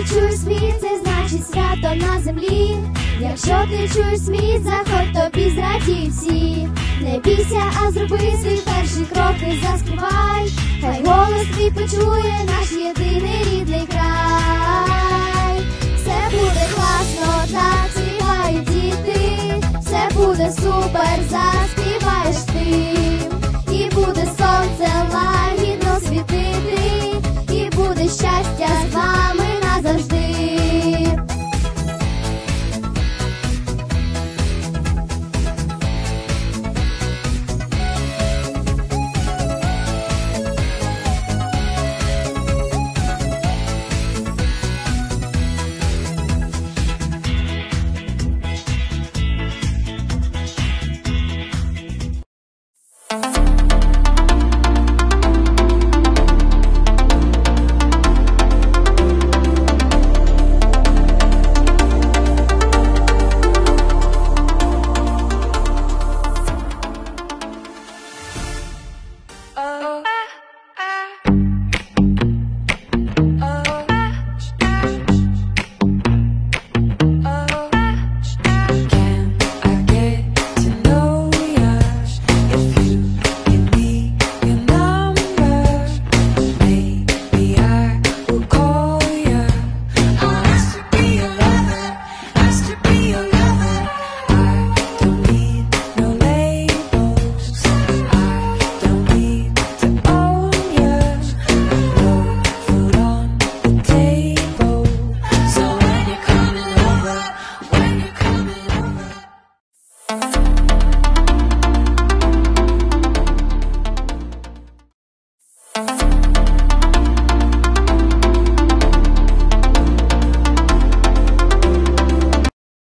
чуєш сміх, це значить свято на землі. Якщо ти чуєш сміх, заходь, тобі зрадіють всі. Не бійся, а зроби свій перший крок і заспівай. Хай голос твій почує наш єдиний рідний край. Все буде класно, так співають діти. Все буде супер, заспіваєш ти. І буде сонце лагідно світити, і буде щастя з вами назавжди. Oh.